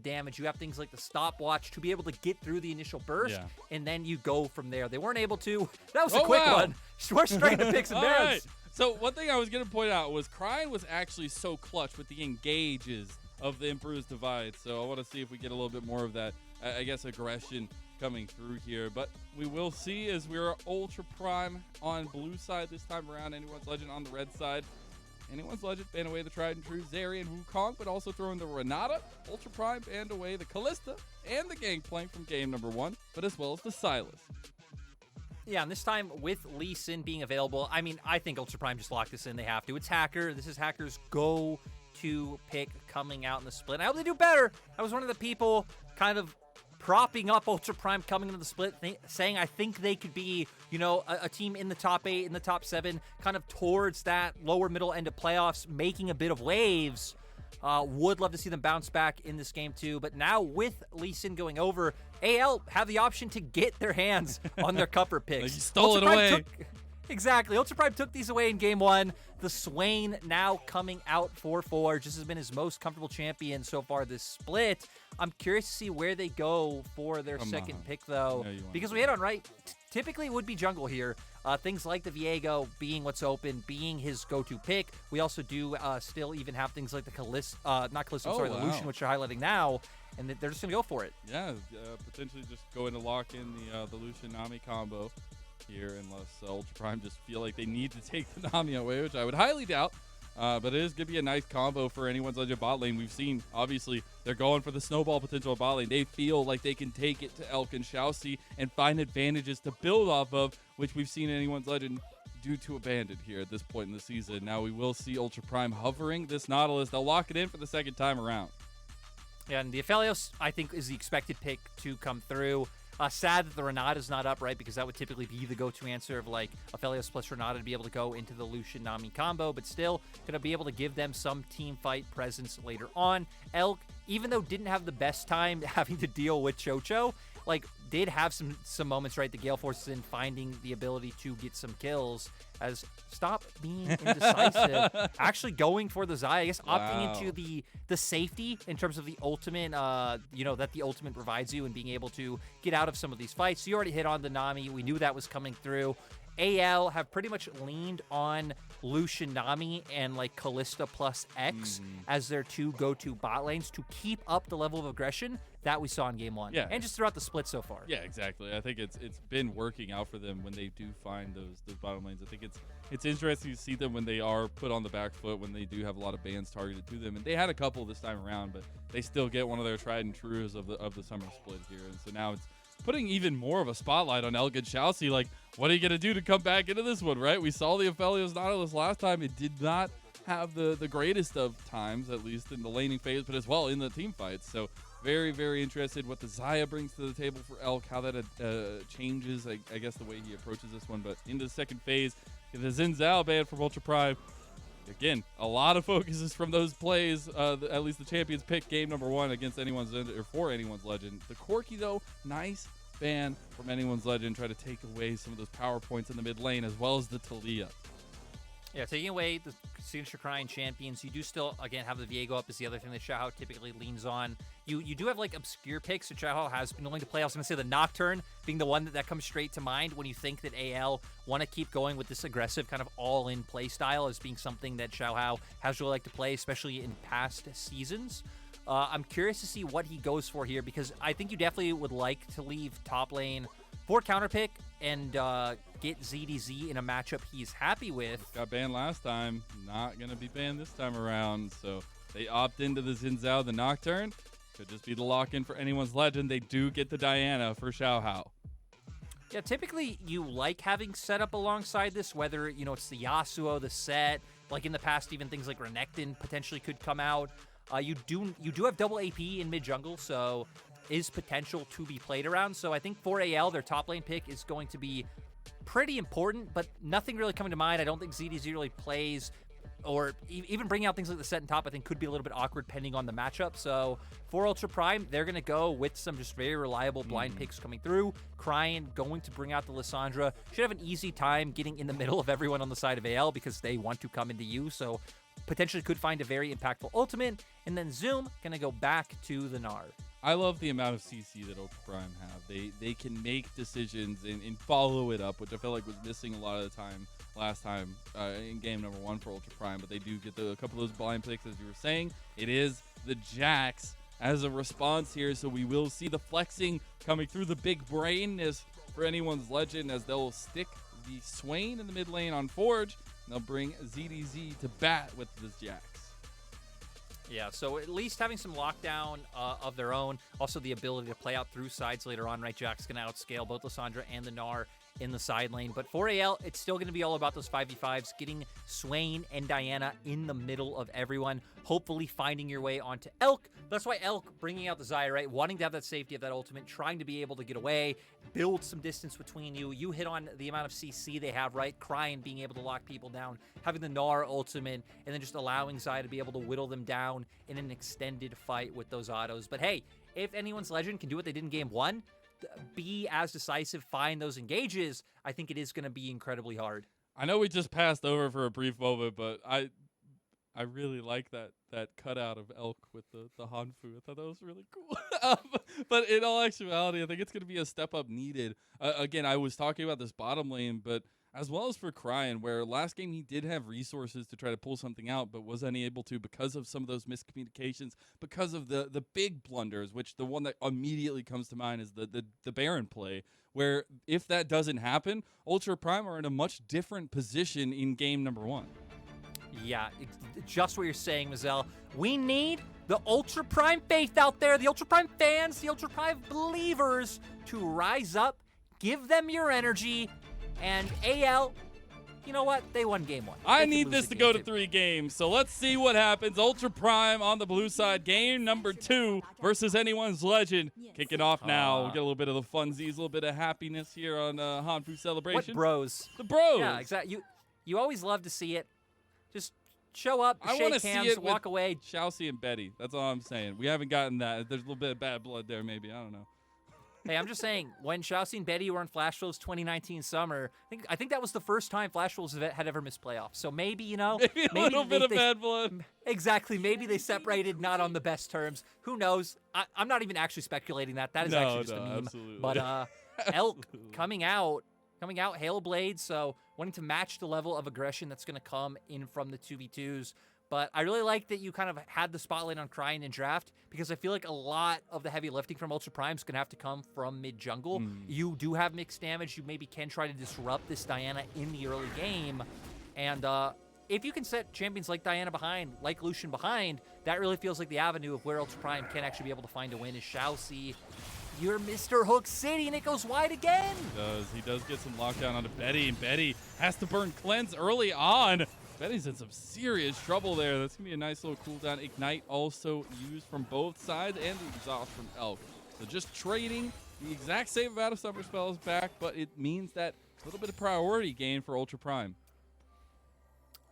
damage. You have things like the stopwatch to be able to get through the initial burst, and then you go from there. They weren't able to. That was a quick one. We're straight to picks and bans. Right. So one thing I was going to point out was Crying was actually so clutch with the engages of the Emperor's Divide. So I want to see if we get a little bit more of that, I guess, aggression coming through here. But we will see as we're Ultra Prime on blue side this time around. Anyone's Legend on the red side. Anyone's Legend ban away the tried and true Zeri and Wukong, but also throwing the Renata. Ultra Prime banned away the Callista and the Gangplank from game number 1, but as well as the Sylas. Yeah, and this time with Lee Sin being available, I mean, I think Ultra Prime just locked this in. They have to. It's Hacker. This is Hacker's go-to pick coming out in the split. And I hope they do better. I was one of the people kind of propping up Ultra Prime coming into the split, saying I think they could be, you know, a team in the top 8, in the top 7, kind of towards that lower middle end of playoffs, making a bit of waves. Would love to see them bounce back in this game too. But now with Lee Sin going over, AL have the option to get their hands on their cover picks. Like you stole it away. Exactly. Ultra Prime took these away in game 1. The Swain now coming out 4-4. Just has been his most comfortable champion so far this split. I'm curious to see where they go for their second pick, though. Because we hit on, right? Typically it would be jungle here. Things like the Viego being what's open, being his go-to pick. We also do still even have things like the Lucian, which you're highlighting now. And they're just going to go for it. Yeah, potentially just going to lock in the Lucian Nami combo here, unless Ultra Prime just feel like they need to take the Nami away, which I would highly doubt. But it is going to be a nice combo for anyone's Legend bot lane. We've seen, obviously, they're going for the snowball potential of bot lane. They feel like they can take it to Elk and Xiaoxi and find advantages to build off of, which we've seen anyone's Legend do to Abandoned here at this point in the season. Now we will see Ultra Prime hovering this Nautilus. They'll lock it in for the second time around. Yeah, and the Aphelios, I think, is the expected pick to come through. Sad that the Renata is not up, right? Because that would typically be the go-to answer of like Aphelios plus Renata to be able to go into the Lucian Nami combo, but still gonna be able to give them some team fight presence later on. Elk, even though didn't have the best time having to deal with Chocho, like did have some moments, right? The Gale Force in finding the ability to get some kills. As stop being indecisive, actually going for the Xayah, I guess opting into the safety in terms of the ultimate, that the ultimate provides you and being able to get out of some of these fights. So you already hit on the Nami. We knew that was coming through. AL have pretty much leaned on Lucian Nami and like Callista plus X as their two go-to bot lanes to keep up the level of aggression that we saw in game 1. Yeah. And just throughout the split so far. Yeah, exactly. I think it's been working out for them when they do find those bottom lanes. I think it's interesting to see them when they are put on the back foot, when they do have a lot of bans targeted to them. And they had a couple this time around, but they still get one of their tried and trues of the summer split here. And so now it's putting even more of a spotlight on Elk and Xiaoxi. Like, what are you going to do to come back into this one, right? We saw the Aphelios Nautilus last time. It did not have the greatest of times, at least in the laning phase, but as well in the team fights. So very, very interested what the Xayah brings to the table for Elk, how that changes, I guess, the way he approaches this one. But into the second phase, the Xin Zhao ban from Ultra Prime. Again, a lot of focuses from those plays, at least the champions pick game number 1 against anyone's or for anyone's Legend. The Corki, though, nice ban from anyone's Legend. Try to take away some of those power points in the mid lane, as well as the Talia. Yeah, taking away the signature Crying champions, you do still, again, have the Viego up is the other thing that Xiao typically leans on. You do have, like, obscure picks that Xiao has been willing to play. I was going to say the Nocturne being the one that comes straight to mind when you think that AL want to keep going with this aggressive kind of all-in play style as being something that Xiao has really liked to play, especially in past seasons. I'm curious to see what he goes for here, because I think you definitely would like to leave top lane for counter pick and get ZDZ in a matchup he's happy with. Got banned last time, not going to be banned this time around. So they opt into the Xin Zhao, the Nocturne. Could just be the lock-in for anyone's Legend. They do get the Diana for Xiao Hao. Yeah, typically you like having setup alongside this, whether, it's the Yasuo, the Set, like in the past, even things like Renekton potentially could come out. You do have double AP in mid-jungle, so is potential to be played around. So I think for AL, their top lane pick is going to be pretty important, but nothing really coming to mind. I don't think ZDZ really plays, or even bringing out things like the Set and top, I think could be a little bit awkward depending on the matchup. So for Ultra Prime, they're going to go with some just very reliable blind picks coming through. Crying going to bring out the Lissandra. Should have an easy time getting in the middle of everyone on the side of AL because they want to come into you. So potentially could find a very impactful ultimate, and then Zoom gonna go back to the Gnar. I love the amount of CC that Ultra Prime have. They can make decisions and follow it up, which I feel like was missing a lot of the time last time in game number 1 for Ultra Prime. But they do get a couple of those blind picks, as you were saying. It is the Jax as a response here, so we will see the flexing coming through, the big brainness for anyone's legend, as they'll stick the Swain in the mid lane on Forge, and they'll bring ZDZ to bat with this Jax. Yeah, so at least having some lockdown of their own. Also the ability to play out through sides later on, right? Jack's going to outscale both Lissandra and the Gnar in the side lane. But for AL, it's still going to be all about those 5v5s, getting Swain and Diana in the middle of everyone, hopefully finding your way onto Elk. That's why Elk bringing out the Xayah, right? Wanting to have that safety of that ultimate, trying to be able to get away, build some distance between you. You hit on the amount of CC they have, right? Crying, being able to lock people down, having the Gnar ultimate, and then just allowing Xayah to be able to whittle them down in an extended fight with those autos. But hey, if anyone's legend can do what they did in game 1, be as decisive, find those engages, I think it is going to be incredibly hard. I know we just passed over for a brief moment, but I really like that cutout of Elk with the Hanfu. I thought that was really cool. But in all actuality, I think it's going to be a step up needed. Again, I was talking about this bottom lane, but as well as for Cryan, where last game he did have resources to try to pull something out, but was unable to because of some of those miscommunications, because of the big blunders, which the one that immediately comes to mind is the Baron play, where if that doesn't happen, Ultra Prime are in a much different position in game number 1. Yeah, just what you're saying, Mazel. We need the Ultra Prime faith out there, the Ultra Prime fans, the Ultra Prime believers to rise up, give them your energy, and AL, you know what? They won game 1. I need this to go to 3 games, so let's see what happens. Ultra Prime on the blue side, game number 2 versus anyone's legend. Kicking off now. We'll get a little bit of the funsies, a little bit of happiness here on Hanfu Celebration. What bros? The bros. Yeah, exactly. You always love to see it. Just show up, I shake hands, walk away. Xiaoxi and Betty. That's all I'm saying. We haven't gotten that. There's a little bit of bad blood there, maybe. I don't know. Hey, I'm just saying, when Xiaoxi and Betty were in Flash Wolves 2019 summer, I think that was the first time Flash Wolves had ever missed playoffs. So maybe, maybe a little bit of bad blood. Exactly. Maybe they separated not on the best terms. Who knows? I'm not even actually speculating that. That is actually just a meme. Absolutely. But Elk coming out, Hail Blade, so wanting to match the level of aggression that's going to come in from the 2v2s. But I really like that you kind of had the spotlight on Cryan in draft, because I feel like a lot of the heavy lifting from Ultra Prime is going to have to come from mid-jungle. You do have mixed damage. You maybe can try to disrupt this Diana in the early game. And if you can set champions like Diana behind, like Lucian behind, that really feels like the avenue of where Ultra Prime can actually be able to find a win. Is Xiaoxi, you're Mr. Hook City, and it goes wide again. He does get some lockdown onto Betty, and Betty has to burn Cleanse early on. Betty's in some serious trouble there. That's going to be a nice little cooldown. Ignite also used from both sides, and the exhaust from Elk. So just trading the exact same amount of summer spells back, but it means that a little bit of priority gain for Ultra Prime.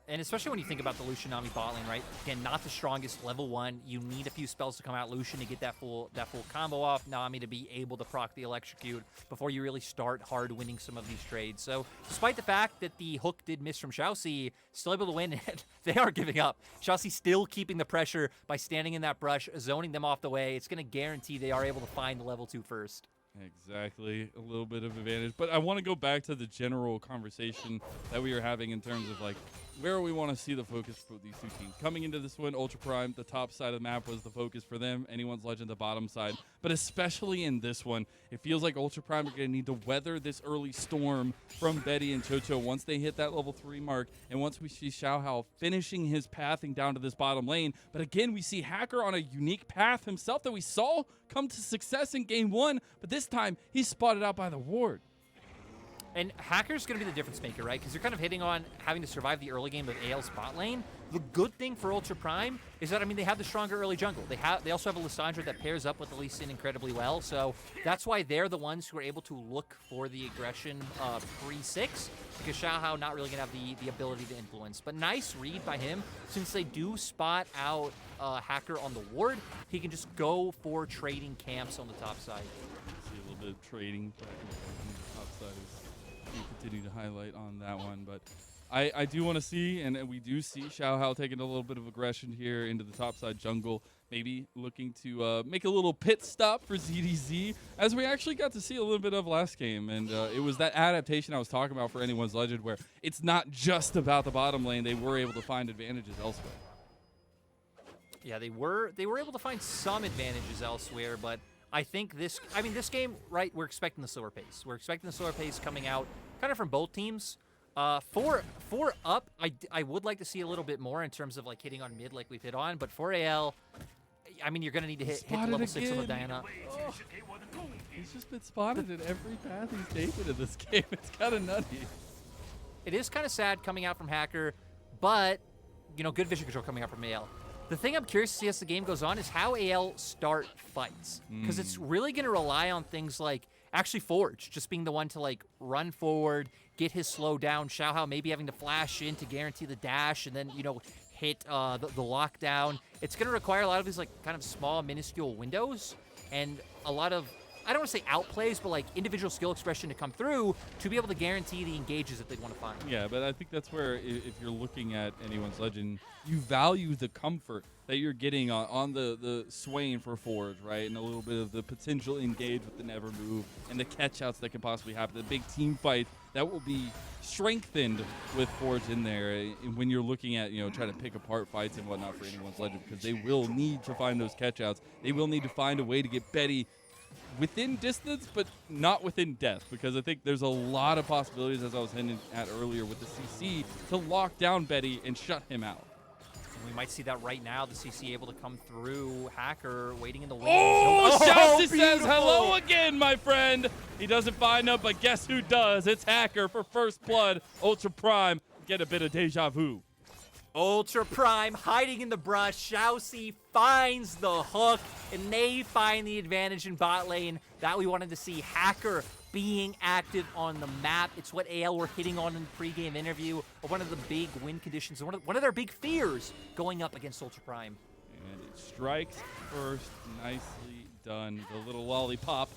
And especially when you think about the Lucian Nami bot lane, right? Again, not the strongest level 1. You need a few spells to come out Lucian to get that full combo off. Nami to be able to proc the electrocute before you really start hard winning some of these trades. So despite the fact that the hook did miss from Xiaoxi, still able to win it. They are giving up. Xiaoxi still keeping the pressure by standing in that brush, zoning them off the way. It's going to guarantee they are able to find the level 2 first. Exactly, a little bit of advantage. But I want to go back to the general conversation that we were having in terms of like where we want to see the focus for these two teams. Coming into this one, Ultra Prime, the top side of the map was the focus for them. Anyone's Legend, the bottom side. But especially in this one, it feels like Ultra Prime are going to need to weather this early storm from Betty and Chocho once they hit that level 3 mark. And once we see Xiaohao finishing his pathing down to this bottom lane. But again, we see Hacker on a unique path himself that we saw come to success in game 1. But this time, he's spotted out by the ward. And Hacker's going to be the difference maker, right? Because you're kind of hitting on having to survive the early game of AL's bot lane. The good thing for Ultra Prime is that, I mean, they have the stronger early jungle. They also have a Lissandra that pairs up with the Lee Sin incredibly well. So that's why they're the ones who are able to look for the aggression pre-6, because Xiaohao not really going to have the ability to influence. But nice read by him. Since they do spot out Hacker on the ward, he can just go for trading camps on the top side. See a little bit of trading on the top side as we continue to highlight on that one. But I do want to see, and we do see Xiaohao taking a little bit of aggression here into the top side jungle, maybe looking to make a little pit stop for ZDZ, as we actually got to see a little bit of last game. And it was that adaptation I was talking about for Anyone's Legend, where it's not just about the bottom lane. They were able to find advantages elsewhere. Yeah, they were able to find some advantages elsewhere, but I think this game, right, we're expecting the slower pace. We're expecting the slower pace coming out kind of from both teams. For up, I would like to see a little bit more in terms of like hitting on mid like we've hit on, but for AL, I mean, you're going to need to hit the level 6 on the Diana. Oh. He's just been spotted in every path he's taken in this game. It's kind of nutty. It is kind of sad coming out from Hacker, but, you know, good vision control coming out from AL. The thing I'm curious to see as the game goes on is how AL start fights, because it's really going to rely on things like actually Forge just being the one to like run forward, get his slow down, Xiaohao maybe having to flash in to guarantee the dash, and then, you know, hit the lockdown. It's going to require a lot of these like kind of small, minuscule windows and a lot of, I don't want to say outplays, but like individual skill expression to come through to be able to guarantee the engages that they want to find. Yeah, but I think that's where if you're looking at Anyone's Legend, you value the comfort that you're getting on the Swain for Forge, right? And a little bit of the potential engage with the never move and the catch-outs that can possibly happen. The big team fight that will be strengthened with Forge in there when you're looking at, you know, trying to pick apart fights and whatnot for Anyone's Legend, because they will need to find those catch-outs. They will need to find a way to get Betty within distance, but not within death, because I think there's a lot of possibilities, as I was hinting at earlier, with the CC to lock down Betty and shut him out. We might see that right now. The CC able to come through. Hacker waiting in the wings. Oh, Shouty says hello again, my friend. He doesn't find him, but guess who does? It's Hacker for first blood. Ultra Prime. Get a bit of deja vu. Ultra Prime hiding in the brush. Xiaoxi finds the hook, and they find the advantage in bot lane that we wanted to see. Hacker being active on the map. It's what AL were hitting on in the pregame interview. One of the big win conditions, one of their big fears going up against Ultra Prime. And it strikes first. Nicely done. The little lollipop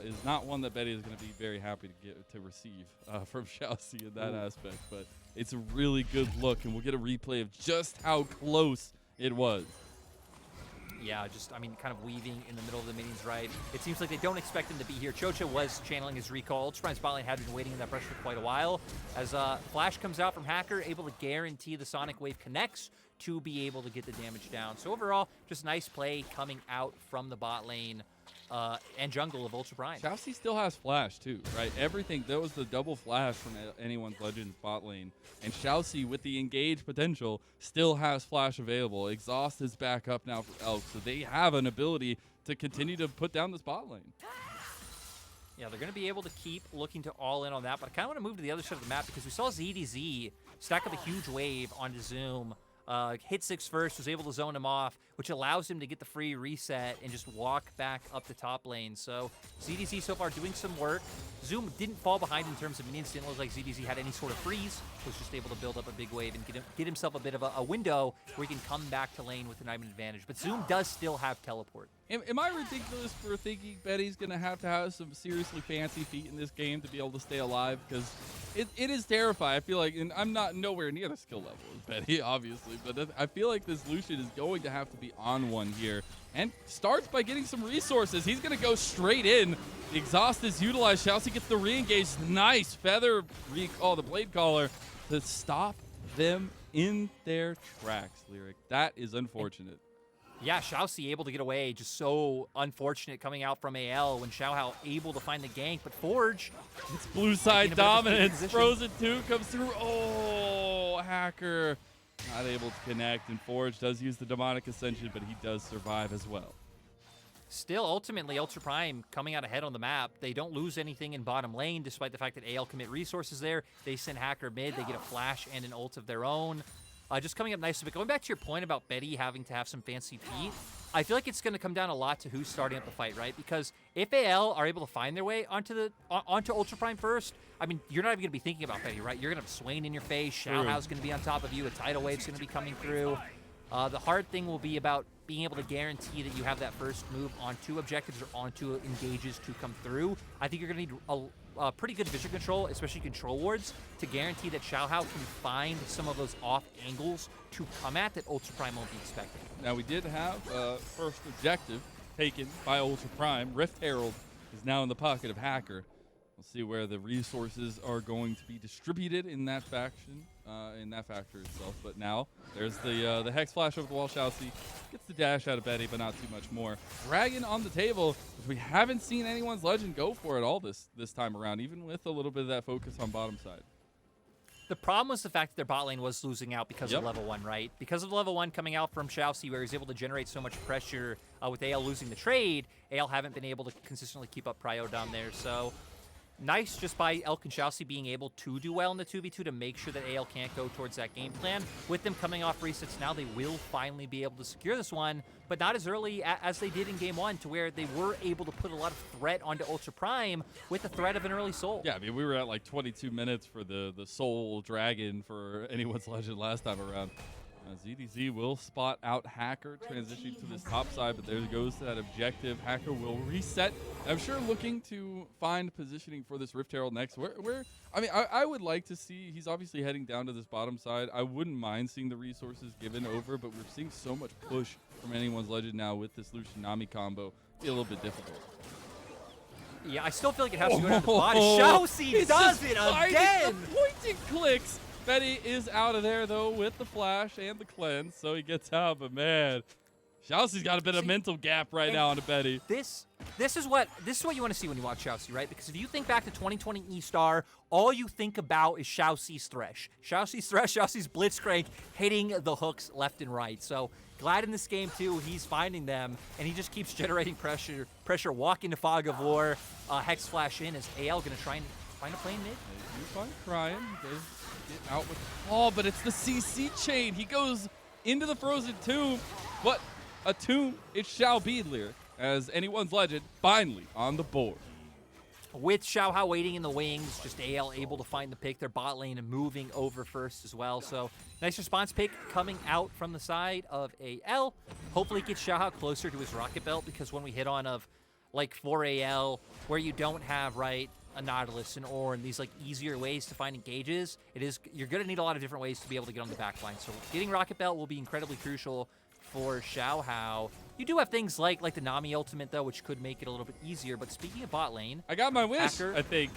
is not one that Betty is going to be very happy to receive from Xiaoxi in that aspect, but it's a really good look, and we'll get a replay of just how close it was. Yeah, just, I mean, kind of weaving in the middle of the minions, right? It seems like they don't expect him to be here. Chocha was channeling his recall. Ultra Prime's bot lane had been waiting in that brush for quite a while. As Flash comes out from Hacker, able to guarantee the Sonic Wave connects to be able to get the damage down. So overall, just nice play coming out from the bot lane and jungle of Ultra Prime. Xiaoxi still has Flash, too, right? Everything, that was the double Flash from Anyone's Legends bot lane. And Xiaoxi, with the engage potential, still has Flash available. Exhaust is back up now for Elk, so they have an ability to continue to put down this bot lane. Yeah, they're going to be able to keep looking to all in on that, but I kind of want to move to the other side of the map because we saw ZDZ stack up a huge wave onto Zoom. Hit 6 first, was able to zone him off, which allows him to get the free reset and just walk back up the top lane. So ZDZ so far doing some work. Zoom didn't fall behind in terms of minions. Didn't look like ZDZ had any sort of freeze. Was just able to build up a big wave and get himself a bit of a window where he can come back to lane with an item advantage. But Zoom does still have teleport. Am I ridiculous for thinking Betty's going to have some seriously fancy feet in this game to be able to stay alive? Because it is terrifying. I feel like, and I'm not nowhere near the skill level as Betty, obviously, but I feel like this Lucian is going to have to be on one here. And starts by getting some resources. He's going to go straight in. The exhaust is utilized. Xiaoxi gets the re-engage. Nice feather recall, the blade caller, to stop them in their tracks, Lyric. That is unfortunate. Yeah, Xiaoxi able to get away. Just so unfortunate coming out from AL when Xiaohao able to find the gank. But Forge, it's blue side dominance. Frozen 2 comes through. Oh, Hacker not able to connect. And Forge does use the demonic ascension, but he does survive as well. Still, ultimately, Ultra Prime coming out ahead on the map. They don't lose anything in bottom lane, despite the fact that AL commit resources there. They send Hacker mid. They get a flash and an ult of their own. Just coming up nicely, but going back to your point about Betty having to have some fancy feet, I feel like it's going to come down a lot to who's starting up the fight, right? Because if AL are able to find their way onto Ultra Prime first, I mean, you're not even going to be thinking about Betty, right? You're going to have Swain in your face, Xiaohao's going to be on top of you, a tidal wave's going to be coming through. The hard thing will be about being able to guarantee that you have that first move onto objectives or onto engages to come through, I think you're going to need a pretty good vision control, especially control wards, to guarantee that Xiaohao can find some of those off angles to come at that Ultra Prime won't be expecting. Now, we did have first objective taken by Ultra Prime. Rift Herald is now in the pocket of Hacker. We'll see where the resources are going to be distributed in that faction, in that factor itself. But now there's the Hex Flash over the wall. Xiaoxi gets the dash out of Betty, but not too much more. Dragon on the table, which we haven't seen anyone's Legend go for at all this time around, even with a little bit of that focus on bottom side. The problem was the fact that their bot lane was losing out because of level 1, right? Because of level 1 coming out from Xiaoxi, where he's able to generate so much pressure with AL losing the trade, AL haven't been able to consistently keep up prio down there. So nice just by Elk and Xiaoxi being able to do well in the 2v2 to make sure that AL can't go towards that game plan. With them coming off resets now, they will finally be able to secure this one, but not as early as they did in game 1, to where they were able to put a lot of threat onto Ultra Prime with the threat of an early soul. Yeah, I mean, we were at like 22 minutes for the soul dragon for anyone's Legend last time around. ZDZ will spot out Hacker, transitioning to this top side, but there goes that objective. Hacker will reset. I'm sure looking to find positioning for this Rift Herald next. I mean, I would like to see, he's obviously heading down to this bottom side. I wouldn't mind seeing the resources given over, but we're seeing so much push from anyone's Legend now with this Lucian Nami combo. Be a little bit difficult. Yeah, I still feel like it has to go down to the body. Xiaoxi does it again! The pointing clicks. Betty is out of there, though, with the flash and the cleanse, so he gets out. But, man, Xiaoxi's got a bit of mental gap right now on Betty. This is what you want to see when you watch Xiaoxi, right? Because if you think back to 2020 E-Star, all you think about is Xiaoxi's Thresh. Xiaoxi's Blitzcrank hitting the hooks left and right. So glad in this game, too, he's finding them, and he just keeps generating pressure, walking to Fog of War, Hex Flash in. Is AL going to try and find a play mid? You find Crying. He does get out with the ball, but it's the CC chain. He goes into the frozen tomb, but a tomb it shall be, Lyric, as anyone's Legend finally on the board. With Xiaohao waiting in the wings, just AL able to find the pick. Their bot lane and moving over first as well. So nice response pick coming out from the side of AL. Hopefully it gets Xiaohao closer to his rocket belt, because when we hit on of like 4AL, where you don't have, right, a Nautilus and Ornn, these like easier ways to find engages, you're going to need a lot of different ways to be able to get on the back line. So getting Rocket Belt will be incredibly crucial for Xiaohao. You do have things like the Nami ultimate, though, which could make it a little bit easier. But speaking of bot lane, I got my wish, Hacker, I think.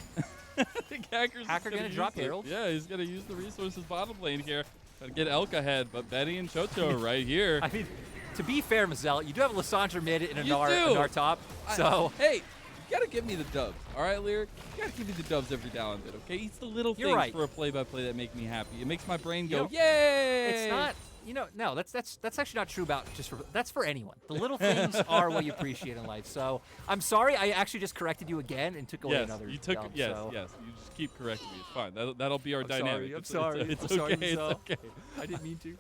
I think Hacker going to drop Herald. Yeah, he's going to use the resources bottom lane here. Try to get Elk ahead, but Betty and Chocho are right here. I mean, to be fair, Mazel, you do have a Lissandra mid and a Nar top. So hey, you gotta give me the dubs, all right, Lyric? You gotta give me the dubs every now and then, okay? It's the little things for a play-by-play that make me happy. It makes my brain go, yay! It's not, no, that's actually not true about that's for anyone. The little things are what you appreciate in life. So I'm sorry, I actually just corrected you again and took away another. You took dub, yes. So. You just keep correcting me. It's fine. That'll be our dynamic. I'm sorry. It's I'm sorry, okay. It's okay. I didn't mean to.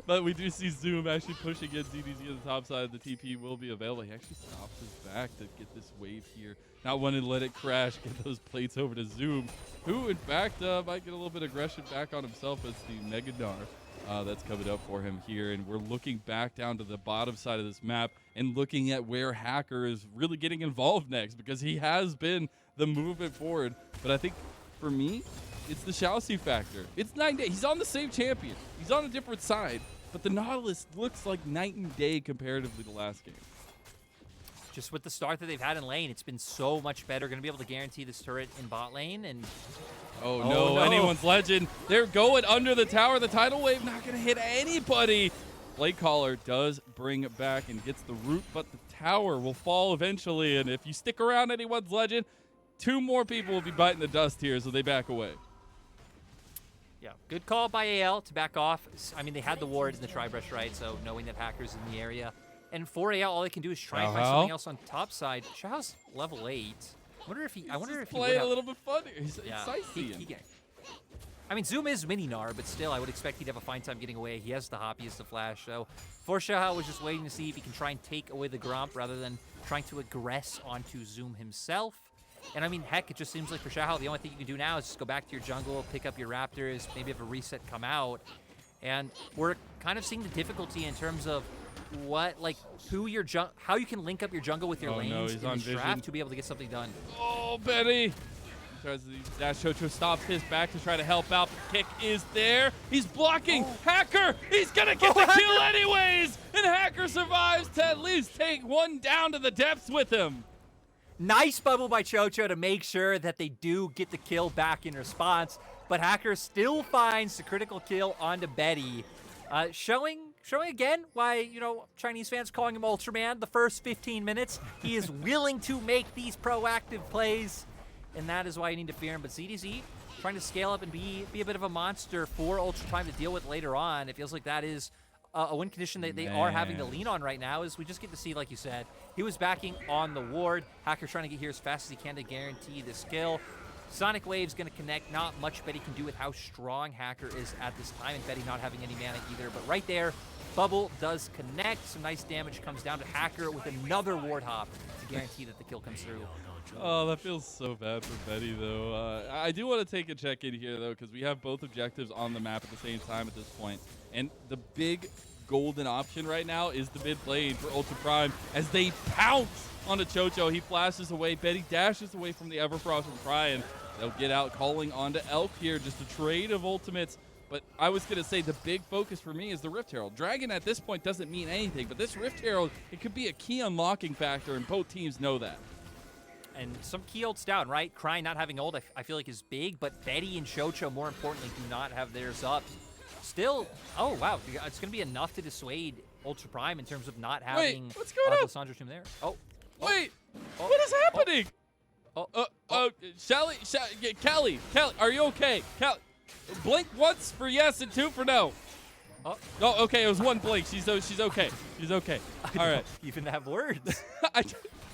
But we do see Zoom actually pushing in ZDZ on the top side. The TP will be available. He actually stops his back to get this wave here. Not wanting to let it crash, get those plates over to Zoom, who in fact might get a little bit of aggression back on himself as the Mega Gnar that's coming up for him here. And we're looking back down to the bottom side of this map and looking at where Hacker is really getting involved next, because he has been the movement forward. But I think for me, it's the Xiaoxi factor. It's 9 days. He's on the same champion. He's on a different side. But the Nautilus looks like night and day comparatively to last game. Just with the start that they've had in lane, it's been so much better. Going to be able to guarantee this turret in bot lane. And oh no, anyone's Legend. They're going under the tower. The tidal wave not going to hit anybody. Blade Caller does bring it back and gets the root, but the tower will fall eventually. And if you stick around anyone's Legend, 2 more people will be biting the dust here, so they back away. Yeah, good call by AL to back off. I mean, they had the wards and the tri-brush, right? So knowing that Hacker's in the area. And for AL, all they can do is try and find something else on top side. Xiao's level 8. I wonder if he playing a little bit funny. He's sightseeing. I mean, Zoom is mini Gnar, but still, I would expect he'd have a fine time getting away. He has the hop, he has the flash. So for Xiao was just waiting to see if he can try and take away the Gromp rather than trying to aggress onto Zoom himself. And I mean, heck, it just seems like for Xiao, the only thing you can do now is just go back to your jungle, pick up your Raptors, maybe have a reset come out. And we're kind of seeing the difficulty in terms of how you can link up your jungle with your Oh, no, lanes he's in on this vision. draft to be able to get something done. Oh, Betty. Tries to dash. Chocho stops his back to try to help out. The kick is there. He's blocking. Hacker. He's going to get the kill anyways. And Hacker survives to at least take one down to the depths with him. Nice bubble by Chocho to make sure that they do get the kill back in response. But Hacker still finds the critical kill onto Betty. Showing again why, Chinese fans calling him Ultraman the first 15 minutes. He is willing to make these proactive plays. And that is why you need to fear him. But ZDZ trying to scale up and be a bit of a monster for Ultra Prime to deal with later on. It feels like that is a win condition that they are having to lean on right now, is we just get to see, like you said, he was backing on the ward. Hacker trying to get here as fast as he can to guarantee this kill. Sonic Wave's going to connect. Not much Betty can do with how strong Hacker is at this time, and Betty not having any mana either. But right there, Bubble does connect. Some nice damage comes down to Hacker with another ward hop to guarantee that the kill comes through. Oh, that feels so bad for Betty, though. I do want to take a check-in here, though, because we have both objectives on the map at the same time at this point. And the big golden option right now is the mid lane for Ultra Prime as they pounce onto Chocho. He flashes away. Betty dashes away from the Everfrost and Brian. They'll get out calling onto Elk here. Just a trade of ultimates. But I was going to say the big focus for me is the Rift Herald. Dragon at this point doesn't mean anything, but this Rift Herald, it could be a key unlocking factor, and both teams know that. And some key ults down, right? Crying not having ult, I feel like is big, but Betty and Chocho, more importantly, do not have theirs up. Still, oh wow, it's going to be enough to dissuade Ultra Prime in terms of not having what's going on? Lissandra Tomb there. Oh, wait, what is happening? Kelly, are you okay? Blink once for yes and two for no. Oh, okay, it was one blink. She's okay. She's okay. All right. Even have words.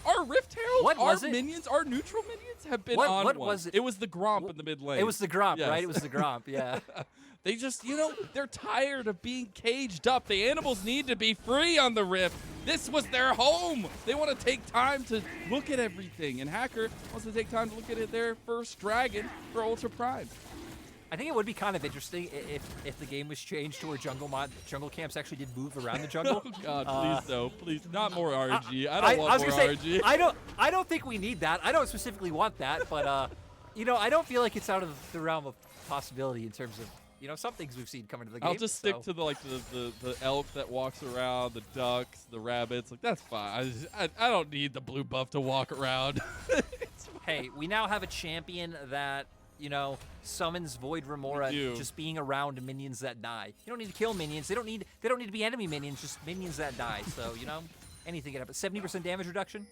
Our Rift Herald, What was our it? minions, our neutral minions have been What on one. was it? It was the Gromp in the mid lane. It was the Gromp, Yes. right? It was the Gromp, yeah. They just, they're tired of being caged up. The animals need to be free on the Rift. This was their home. They want to take time to look at everything. And Hacker wants to take time to look at their first dragon for Ultra Prime. I think it would be kind of interesting if the game was changed to where jungle camps actually did move around the jungle. Oh God, please no, please not more RNG. I don't want more RNG. I don't think we need that. I don't specifically want that, but I don't feel like it's out of the realm of possibility in terms of some things we've seen come into the game. I'll just stick to the elk that walks around, the ducks, the rabbits. Like that's fine. I don't need the blue buff to walk around. Hey, we now have a champion that summons Void Remora just being around minions that die. You don't need to kill minions. They don't need to be enemy minions, just minions that die. So, anything can happen. 70% damage reduction?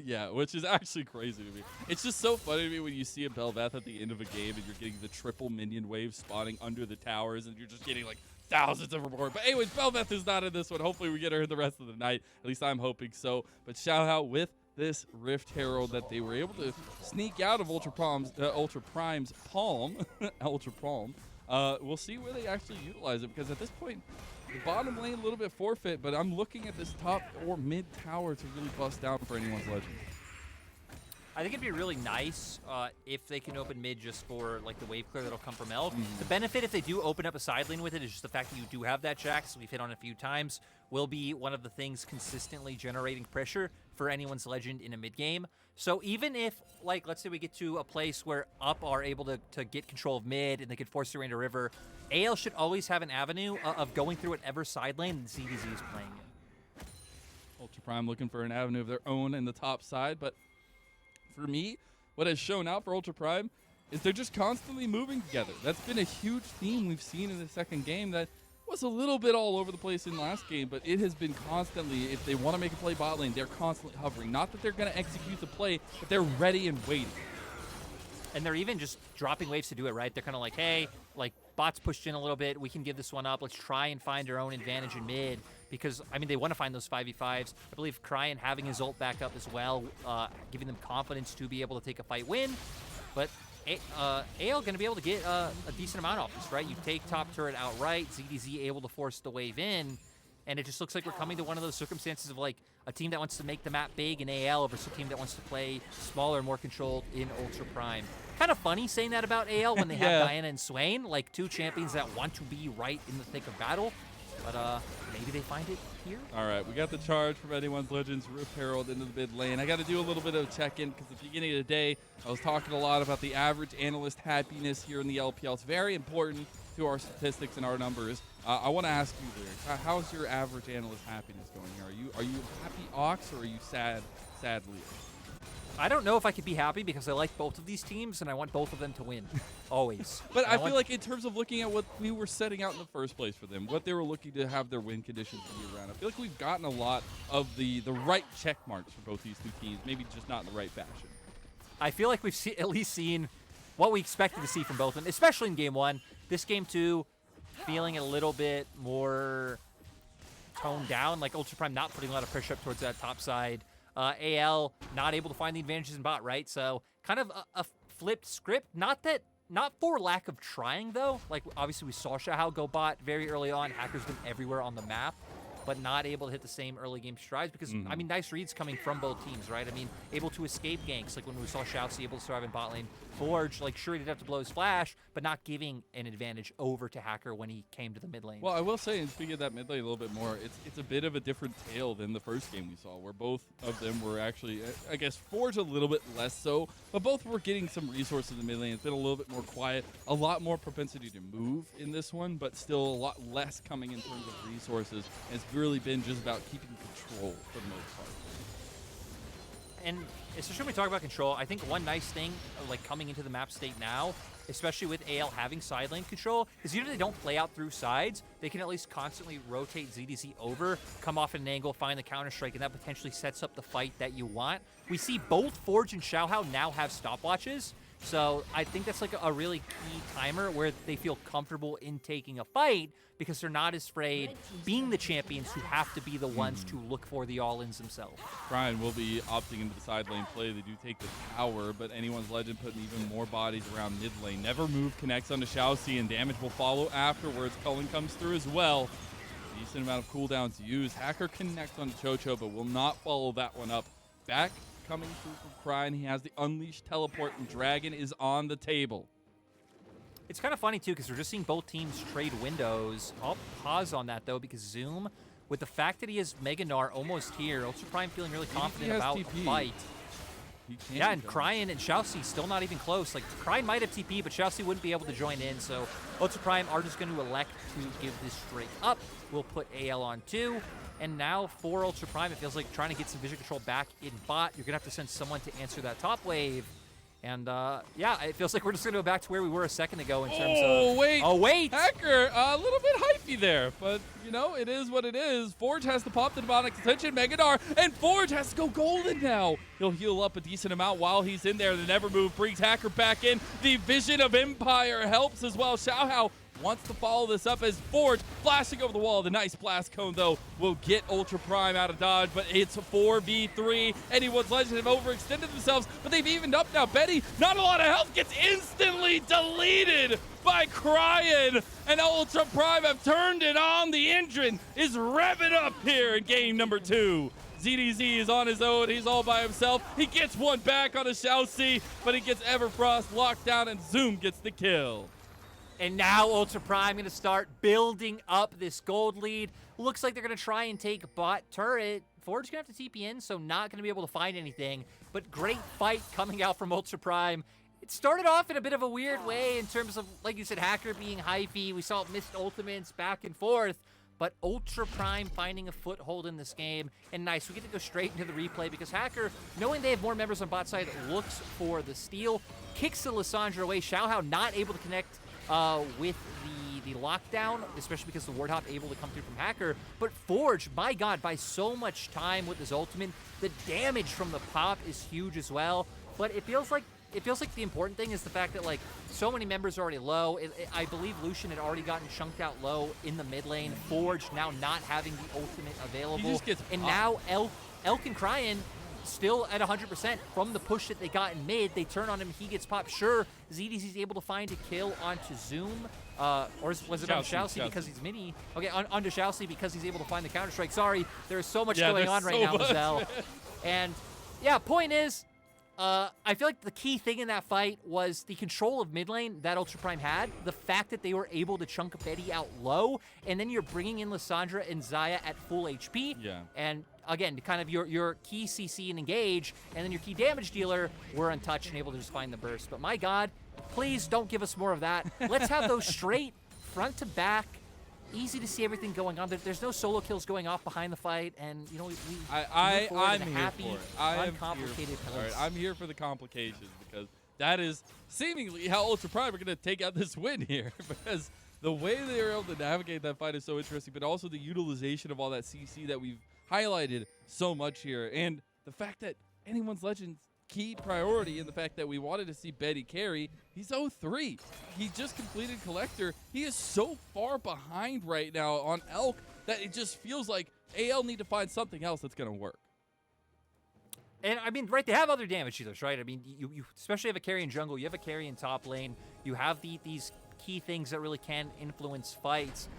Yeah, which is actually crazy to me. It's just so funny to me when you see a Bel'Veth at the end of a game and you're getting the triple minion wave spawning under the towers and you're just getting like thousands of rewards. But anyways, Bel'Veth is not in this one. Hopefully we get her the rest of the night. At least I'm hoping so. But shout out with this Rift Herald that they were able to sneak out of Ultra Prime's palm. Ultra Palm. We'll see where they actually utilize it, because at this point, the bottom lane a little bit forfeit, but I'm looking at this top or mid tower to really bust down for anyone's legend. I think it'd be really nice if they can open mid just for like the wave clear that'll come from Elk. The benefit if they do open up a side lane with it is just the fact that you do have that Jax, we've hit on a few times, will be one of the things consistently generating pressure for anyone's legend in a mid game. So even if, like, let's say we get to a place where Up are able to get control of mid and they could force their way into river, AL should always have an avenue of going through whatever side lane ZDZ is playing in. Ultra Prime looking for an avenue of their own in the top side, but for me, what has shown out for Ultra Prime is they're just constantly moving together. That's been a huge theme we've seen in the second game that was a little bit all over the place in last game, but it has been constantly, if they want to make a play bot lane, they're constantly hovering. Not that they're going to execute the play, but they're ready and waiting. And they're even just dropping waves to do it, right? They're kind of like, hey, like, bot's pushed in a little bit. We can give this one up. Let's try and find our own advantage in mid. Because, I mean, they want to find those 5v5s. I believe Cryan having his ult back up as well, giving them confidence to be able to take a fight win. But AL going to be able to get a decent amount off this, right? You take top turret outright, ZDZ able to force the wave in, and it just looks like we're coming to one of those circumstances of like a team that wants to make the map big in AL versus a team that wants to play smaller and more controlled in Ultra Prime. Kind of funny saying that about AL when they have Diana and Swain, like two champions that want to be right in the thick of battle. But maybe they find it here. All right, we got the charge from Anyone's Legends, Rip Herald into the mid lane. I got to do a little bit of check-in because at the beginning of the day, I was talking a lot about the average analyst happiness here in the LPL. It's very important to our statistics and our numbers. I want to ask you, Lyric, how's your average analyst happiness going here? Are you happy Ox or are you sad Lyric? I don't know if I could be happy because I like both of these teams and I want both of them to win, always. But I feel like in terms of looking at what we were setting out in the first place for them, what they were looking to have their win conditions be around, I feel like we've gotten a lot of the right check marks for both these two teams, maybe just not in the right fashion. I feel like we've at least seen what we expected to see from both of them, especially in Game 1. This Game 2, feeling a little bit more toned down, like Ultra Prime not putting a lot of pressure up towards that top side. AL not able to find the advantages in bot, right? So kind of a flipped script. Not for lack of trying, though. Like, obviously, we saw Xiao go bot very early on. Hacker's been everywhere on the map, but not able to hit the same early game strides because, I mean, nice reads coming from both teams, right? I mean, able to escape ganks, like when we saw Xiao able to survive in bot lane. Forge, like, sure, he did have to blow his flash, but not giving an advantage over to Hacker when he came to the mid lane. Well, I will say, and speaking of that mid lane a little bit more, it's a bit of a different tale than the first game we saw, where both of them were actually, I guess, Forge a little bit less so, but both were getting some resources in the mid lane. It's been a little bit more quiet, a lot more propensity to move in this one, but still a lot less coming in terms of resources. And it's really been just about keeping control for the most part. And especially when we talk about control, I think one nice thing, like coming into the map state now, especially with AL having side lane control, is even if they don't play out through sides, they can at least constantly rotate ZDZ over, come off at an angle, find the counter-strike, and that potentially sets up the fight that you want. We see both Forge and Xiaohao now have stopwatches, so I think that's like a really key timer where they feel comfortable in taking a fight because they're not as afraid being the champions who have to be the ones to look for the all-ins themselves. Brian will be opting into the side lane play. They do take the tower, but Anyone's Legend putting even more bodies around mid lane. Never move connects onto Xiaoxi, and damage will follow afterwards. Cullen comes through as well. Decent amount of cooldowns used. Hacker connects on Chocho, but will not follow that one up. Back coming through from Cryin. He has the Unleashed teleport, and Dragon is on the table. It's kind of funny, too, because we're just seeing both teams trade windows. I'll pause on that, though, because Zoom, with the fact that he has Mega Gnar almost here, Ultra Prime feeling really confident about the fight. Yeah, and Cryin and Xiaoxi still not even close. Like, Cryin might have TP, but Xiaoxi wouldn't be able to join in, so Ultra Prime are just going to elect to give this straight up. We'll put AL on 2. And now for Ultra Prime, it feels like trying to get some vision control back in bot. You're going to have to send someone to answer that top wave. And, yeah, it feels like we're just going to go back to where we were a second ago in terms of... Wait. Oh, wait! Hacker, a little bit hypey there, but, you know, it is what it is. Forge has to pop the demonic attention, Mega Gnar, and Forge has to go golden now. He'll heal up a decent amount while he's in there. The Never Move brings Hacker back in. The Vision of Empire helps as well. Xiaohao wants to follow this up as Forge flashing over the wall. The nice blast cone, though, will get Ultra Prime out of dodge, but it's 4v3. Anyone's Legend have overextended themselves, but they've evened up now. Betty, not a lot of health, gets instantly deleted by Cryin, and Ultra Prime have turned it on. The engine is revving up here in game number 2. ZDZ is on his own. He's all by himself. He gets one back on a Xiaoxi, but he gets Everfrost locked down, and Zoom gets the kill. And now Ultra Prime going to start building up this gold lead. Looks like they're going to try and take bot turret. Forge going to have to TP in, so not going to be able to find anything. But great fight coming out from Ultra Prime. It started off in a bit of a weird way in terms of, like you said, Hacker being hypey. We saw missed ultimates back and forth. But Ultra Prime finding a foothold in this game. And nice, we get to go straight into the replay because Hacker, knowing they have more members on bot side, looks for the steal. Kicks the Lissandra away. Xiaohao not able to connect with the lockdown, especially because the Ward Hop able to come through from Hacker. But Forge, my God, by so much time with his ultimate, the damage from the pop is huge as well. But it feels like the important thing is the fact that, like, so many members are already low. I believe Lucian had already gotten chunked out low in the mid lane. Forge now not having the ultimate available. He just gets and now Elk and Cryin still at 100% from the push that they got in mid. They turn on him, he gets popped. Sure, ZDZ's able to find a kill onto Zoom. Or was it on Xiaoxi because he's mini? Okay, onto Xiaoxi because he's able to find the Counter-Strike. Sorry, there's so much going on right now, Mazel. And, yeah, point is, I feel like the key thing in that fight was the control of mid lane that Ultra Prime had, the fact that they were able to chunk Betty out low, and then you're bringing in Lissandra and Xayah at full HP. Yeah. And again, kind of your key CC and engage, and then your key damage dealer were untouched and able to just find the burst. But my God, please don't give us more of that. Let's have those straight front to back. Easy to see everything going on. There's no solo kills going off behind the fight, and you know I'm here happy, for it. I am uncomplicated here. place. All right, I'm here for the complications because that is seemingly how Ultra Prime are going to take out this win here. Because the way they were able to navigate that fight is so interesting, but also the utilization of all that CC that we've highlighted so much here, and the fact that anyone's Legends key priority in the fact that we wanted to see Betty carry. He's 0-3. He just completed Collector. He is so far behind right now on Elk that it just feels like AL need to find something else that's going to work. And I mean, right, they have other damage dealers, right? I mean, you especially have a carry in jungle, you have a carry in top lane, you have these key things that really can influence fights.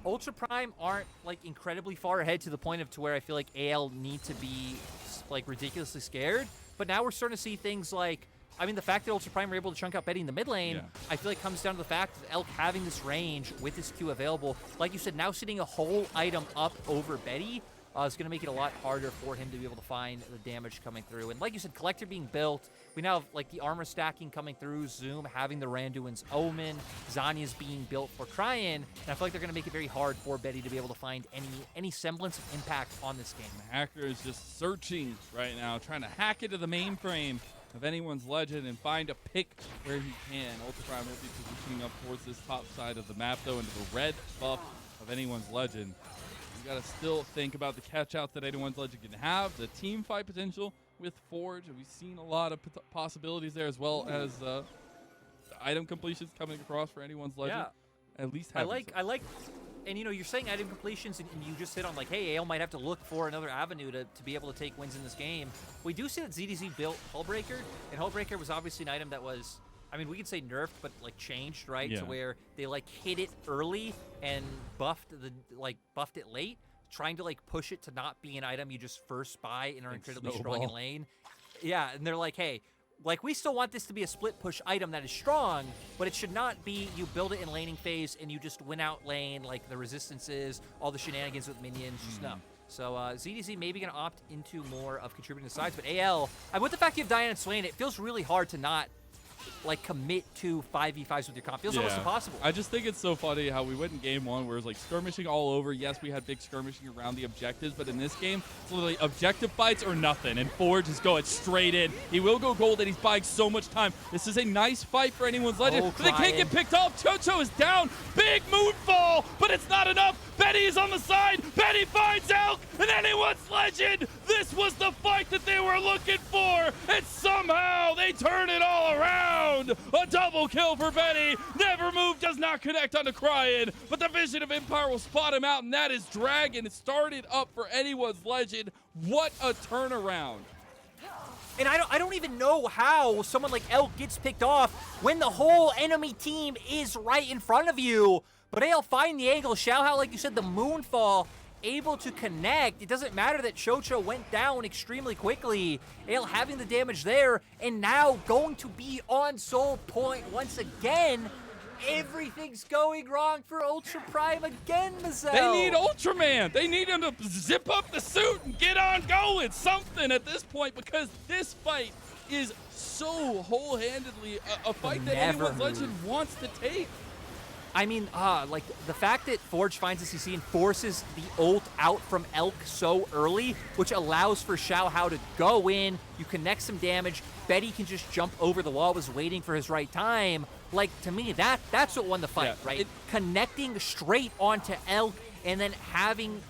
Ultra Prime aren't like incredibly far ahead to the point of to where I feel like AL need to be like ridiculously scared. But now we're starting to see things like, I mean, the fact that Ultra Prime were able to chunk out Betty in the mid lane, I feel like comes down to the fact that Elk having this range with his Q available, like you said, now sitting a whole item up over Betty is going to make it a lot harder for him to be able to find the damage coming through. And like you said, Collector being built, we now have like the armor stacking coming through, Zoom having the Randuin's Omen, Zanya's being built for Cryin, and I feel like they're going to make it very hard for Betty to be able to find any semblance of impact on this game. The hacker is just searching right now, trying to hack into the mainframe of anyone's Legend and find a pick where he can. Ultra Prime will be positioning up towards this top side of the map, though, into the red buff of anyone's Legend. You got to still think about the catch-out that anyone's Legend can have, the team fight potential with Forge. We've seen a lot of possibilities there, as well as the item completions coming across for anyone's Legend. Yeah. At least I like, and you know, you're saying item completions, and you just hit on like, hey, AL might have to look for another avenue to be able to take wins in this game. We do see that ZDZ built Hullbreaker, and Hullbreaker was obviously an item that was, I mean, we could say nerfed, but like changed, right? To where they like hit it early and buffed it late, trying to like push it to not be an item you just first buy and are incredibly strong in lane. Yeah, and they're like, hey, like we still want this to be a split push item that is strong, but it should not be you build it in laning phase and you just win out lane, like the resistances, all the shenanigans with minions, just no. So ZDZ maybe going to opt into more of contributing to sides, but AL, with the fact you have Diana and Swain, it feels really hard to not like commit to 5v5s with your comp. Feels almost impossible. I just think it's so funny how we went in game one where it was like skirmishing all over. Yes, we had big skirmishing around the objectives, but in this game, it's literally objective fights or nothing, and Forge is going straight in. He will go gold, and he's buying so much time. This is a nice fight for anyone's Legend, but they can't get picked off. Chocho is down. Big moonfall, but it's not enough. Betty is on the side. Betty finds Elk, and anyone's Legend. This was the fight that they were looking for, and somehow they turn it all around. A double kill for Betty. Never Move does not connect onto Cryin, but the Vision of Empire will spot him out, and that is Dragon. It started up for anyone's Legend. What a turnaround. And I don't even know how someone like Elk gets picked off when the whole enemy team is right in front of you. But AL find the angle. Xiaohao, like you said, the moonfall, able to connect. It doesn't matter that Chocho went down extremely quickly. AL having the damage there, and now going to be on soul point once again. Everything's going wrong for Ultra Prime again, Mazel. They need Ultraman. They need him to zip up the suit and get on going. Something at this point, because this fight is so whole-handedly a fight that anyone's Legend wants to take. I mean, like the fact that Forge finds the CC and forces the ult out from Elk so early, which allows for Xiaohao to go in, you connect some damage, Betty can just jump over the wall, was waiting for his right time. Like, to me, that's what won the fight, right? Connecting straight onto Elk and then having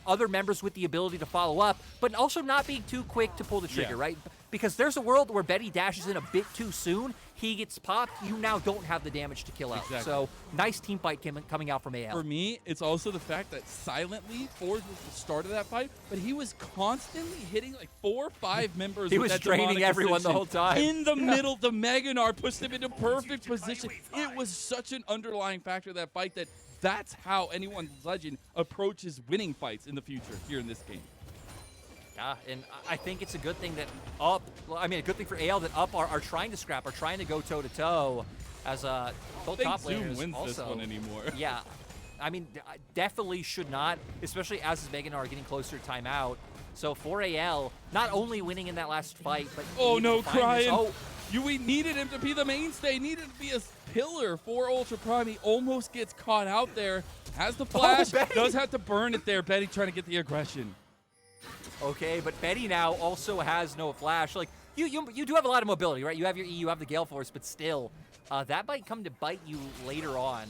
other members with the ability to follow up, but also not being too quick to pull the trigger, right? Because there's a world where Betty dashes in a bit too soon, he gets popped, you now don't have the damage to kill out. So, nice team fight coming out from AL. For me, it's also the fact that silently, Forge was the start of that fight, but he was constantly hitting like 4 or 5 members He with was that draining everyone the whole time. In the middle, the Meganar pushed him into perfect position. It was such an underlying factor of that fight that that's how anyone's Legend approaches winning fights in the future here in this game. Yeah, and I think it's a good thing that Up, well, I mean, a good thing for AL that Up are trying to scrap, are trying to go toe-to-toe as both top Zoom laners wins also. this one anymore. Yeah, I mean, definitely should not, especially as is Megan are getting closer to timeout. So for AL, not only winning in that last fight, but Oh no, Crying! Oh, We needed him to be the mainstay, needed to be a pillar for Ultra Prime. He almost gets caught out there. Has the flash, does have to burn it there. Betty trying to get the aggression. Okay, but Betty now also has no flash. Like, you do have a lot of mobility, right? You have your E, you have the Gale Force, but still, that might come to bite you later on.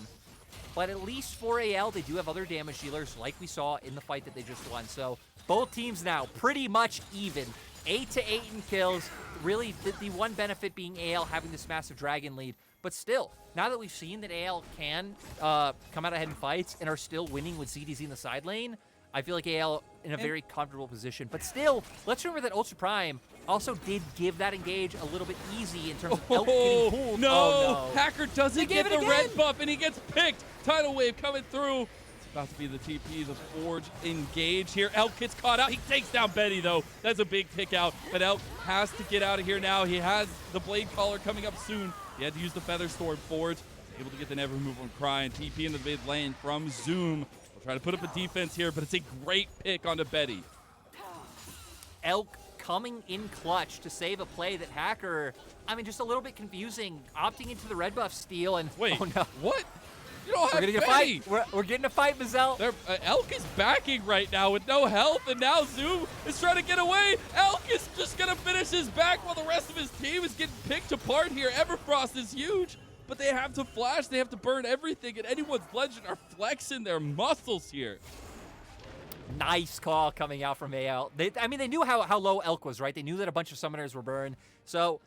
But at least for AL, they do have other damage dealers, like we saw in the fight that they just won. So both teams now pretty much even. 8-8 in kills. Really, the one benefit being AL having this massive dragon lead. But still, now that we've seen that AL can come out ahead in fights and are still winning with ZDZ in the side lane, I feel like AL in a very comfortable position. But still, let's remember that Ultra Prime also did give that engage a little bit easy in terms of Elk getting pulled. No, oh, no. Hacker doesn't get the red buff, and he gets picked. Tidal Wave coming through. It's about to be the TP, the Forge engage here. Elk gets caught out. He takes down Betty, though. That's a big pick out, but Elk has to get out of here now. He has the Blade Caller coming up soon. He had to use the Featherstorm Forge. Able to get the Never Move on Crying. TP into the mid lane from Zoom. Try to put up a defense here, but it's a great pick onto Betty. Elk coming in clutch to save a play that Hacker, I mean, just a little bit confusing, opting into the red buff steal, and wait, oh no. What? You don't have We're gonna get a Betty. fight. We're getting a fight, Mazel. Elk is backing right now with no health, and now Zoom is trying to get away. Elk is just gonna finish his back while the rest of his team is getting picked apart here. Everfrost is huge. But they have to flash, they have to burn everything, and anyone's legend are flexing their muscles here. Nice call coming out from AL. I mean, they knew how low Elk was, right? They knew that a bunch of summoners were burned. So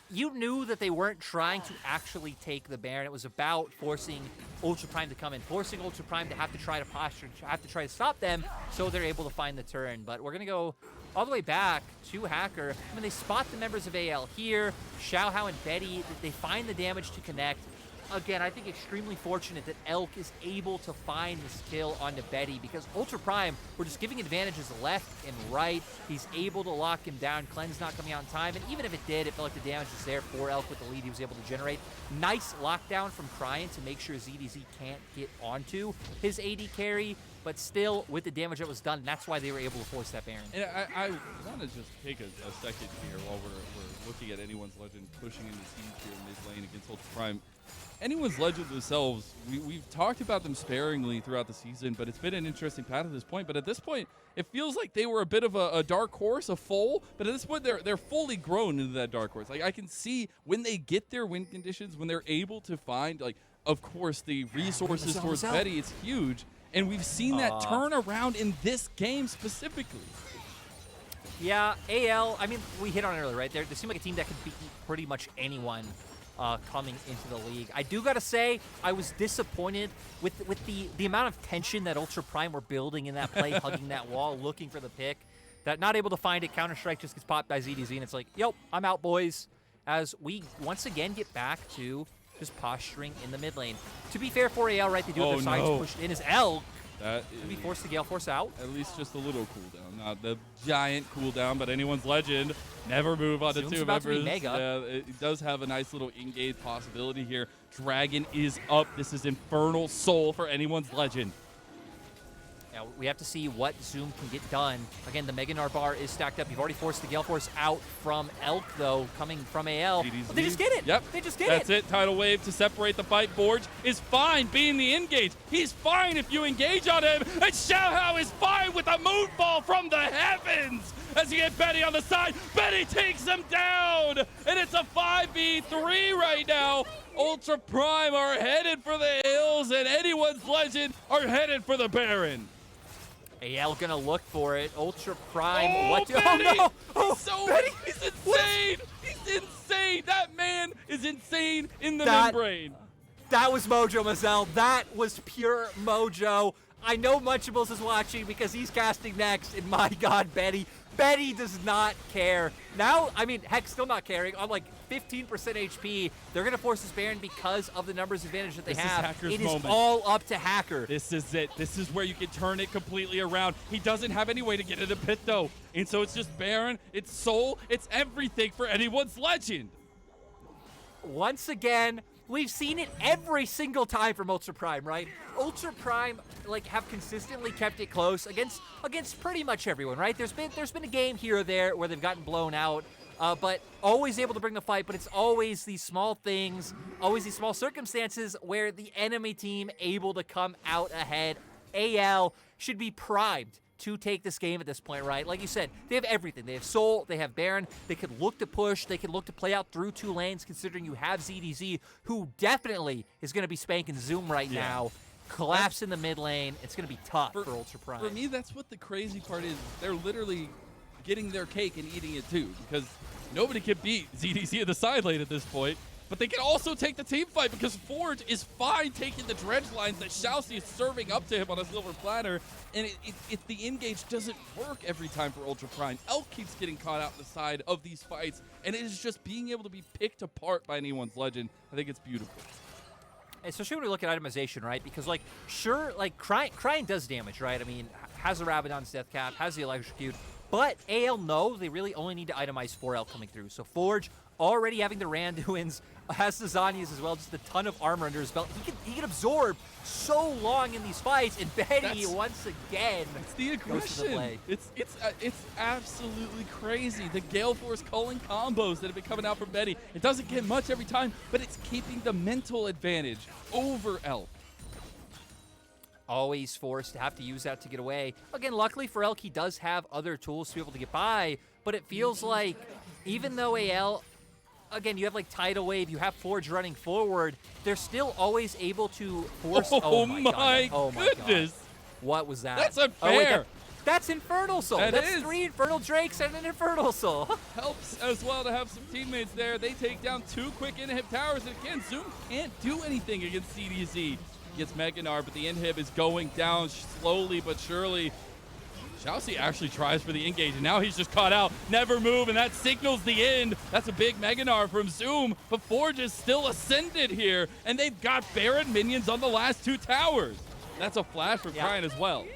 you knew that they weren't trying to actually take the Baron. It was about forcing Ultra Prime to come in, forcing Ultra Prime to have to try to posture, have to try to stop them so they're able to find the turn. But we're going to go all the way back to Hacker. I mean, they spot the members of AL here. Xiaohao and Betty, they find the damage to connect. Again, I think extremely fortunate that Elk is able to find this kill onto Betty because Ultra Prime were just giving advantages left and right. He's able to lock him down. Cleanse not coming out in time, and even if it did, it felt like the damage was there for Elk with the lead he was able to generate. Nice lockdown from Cryan to make sure ZDZ can't get onto his AD carry, but still, with the damage that was done, that's why they were able to force that Baron. And I want to just take a second here while we're looking at anyone's legend pushing into siege here in mid lane against Ultra Prime. Anyone's legend themselves, we've talked about them sparingly throughout the season, but it's been an interesting path at this point. But at this point, it feels like they were a bit of a dark horse, a foal. But at this point, they're fully grown into that dark horse. Like, I can see when they get their win conditions, when they're able to find, like, of course, the resources towards Betty, it's huge. And we've seen that turn around in this game specifically. Yeah, AL, I mean, we hit on it earlier, right? They seem like a team that could beat pretty much anyone coming into the league. I do gotta say, I was disappointed with the amount of tension that Ultra Prime were building in that play, hugging that wall, looking for the pick. That not able to find it, Counter-Strike just gets popped by ZDZ, and it's like, yep, I'm out, boys. As we once again get back to just posturing in the mid lane. To be fair for AL, right, they do have their sides pushed in as Elk. That to be forced to Gale Force out. At least just a little cooldown. Not the giant cooldown, but anyone's legend. Never move on to two members. Yeah, it does have a nice little engage possibility here. Dragon is up. This is Infernal Soul for anyone's legend. Now, we have to see what Zoom can get done. Again, the Mega Gnar bar is stacked up. You've already forced the Gale Force out from Elk, though, coming from AL. But they just get it. Yep. They just get That's it. Tidal Wave to separate the fight. Forge is fine being the engage. He's fine if you engage on him. And Xiaohao is fine with a moonfall from the heavens. As you get Betty on the side, Betty takes him down. And it's a 5v3 right now. Ultra Prime are headed for the hills, and anyone's legend are headed for the Baron. AL gonna look for it. Ultra Prime. Oh, Betty! Oh no! Oh, Betty! He's insane! He's insane! That man is insane in the membrane. That was Mojo, Mazel. That was pure Mojo. I know Munchables is watching because he's casting next, and my God, Betty. Betty does not care. Now, I mean, heck, still not caring. On like 15% HP, they're going to force this Baron because of the numbers advantage that they have. It is all up to Hacker. This is it. This is where you can turn it completely around. He doesn't have any way to get into pit, though. And so it's just Baron, it's Soul, it's everything for anyone's Legend. Once again, we've seen it every single time from Ultra Prime, right? Ultra Prime have consistently kept it close against pretty much everyone, right? There's been a game here or there where they've gotten blown out, but always able to bring the fight. But it's always these small things, always these small circumstances where the enemy team able to come out ahead. AL should be primed to take this game at this point, right? Like you said, they have everything. They have Soul, they have Baron. They could look to push. They could look to play out through 2 lanes, considering you have ZDZ, who definitely is going to be spanking Zoom right now. Collapse in the mid lane. It's going to be tough for Ultra Prime. For me, that's what the crazy part is. They're literally getting their cake and eating it too, because nobody can beat ZDZ at the side lane at this point. But they can also take the team fight because Forge is fine taking the dredge lines that Xiaoxi is serving up to him on a silver platter. And the engage doesn't work every time for Ultra Prime. Elk keeps getting caught out the side of these fights, and it is just being able to be picked apart by anyone's Legend. I think it's beautiful. Especially when we look at itemization, right? Because, sure, Crying does damage, right? I mean, has the Rabadon's Death Cap, has the Electrocute, but AL knows they really only need to itemize 4L coming through. So Forge already having the Randuins, has the Zanyas as well, just a ton of armor under his belt. He can absorb so long in these fights, and Betty once again it's the goes to the aggression. play. It's absolutely crazy. The Gale Force calling combos that have been coming out from Betty. It doesn't get much every time, but it's keeping the mental advantage over Elk. Always forced to have to use that to get away. Again, luckily for Elk, he does have other tools to be able to get by, but it feels like even though AL, again, you have Tidal Wave, you have Forge running forward, they're still always able to force. Oh my goodness. God. What was that? That's unfair. Oh, wait, that's Infernal Soul. That's is. 3 Infernal Drakes and an Infernal Soul. Helps as well to have some teammates there. They take down 2 quick inhib towers, and again, Zoom can't do anything against CDZ. Gets Mega Gnar, but the inhib is going down slowly but surely. Xiaoxi actually tries for the engage, and now he's just caught out. Never move, and that signals the end. That's a big Mega Gnar from Zoom, but Forge is still ascended here, and they've got Baron minions on the last 2 towers. That's a flash for Crying as well.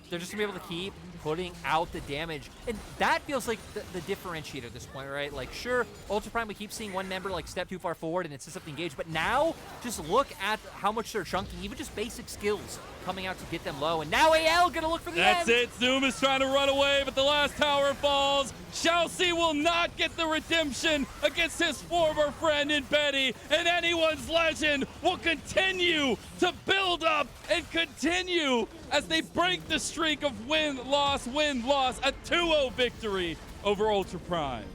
They're just going to be able to keep putting out the damage. And that feels like the differentiator at this point, right? Sure, Ultra Prime, we keep seeing one member step too far forward and insist up the engage, but now just look at how much they're chunking, even just basic skills coming out to get them low. And now AL gonna look for the end. That's it. Zoom is trying to run away, but the last tower falls. Xiaoxi will not get the redemption against his former friend in Betty, and anyone's Legend will continue to build up and continue as they break the streak of win-loss, win-loss, a 2-0 victory over Ultra Prime.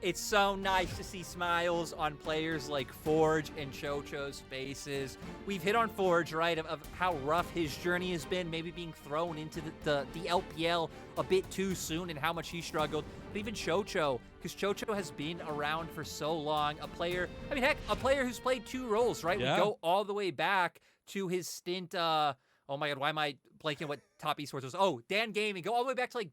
It's so nice to see smiles on players like Forge and Chocho's faces. We've hit on Forge, right, of how rough his journey has been, maybe being thrown into the LPL a bit too soon and how much he struggled. But even Chocho, because Chocho has been around for so long, a player who's played 2 roles, right? Yeah. We go all the way back to his stint, oh my God, why am I blanking what top esports was? Oh, Dan Gaming. Go all the way back to Dan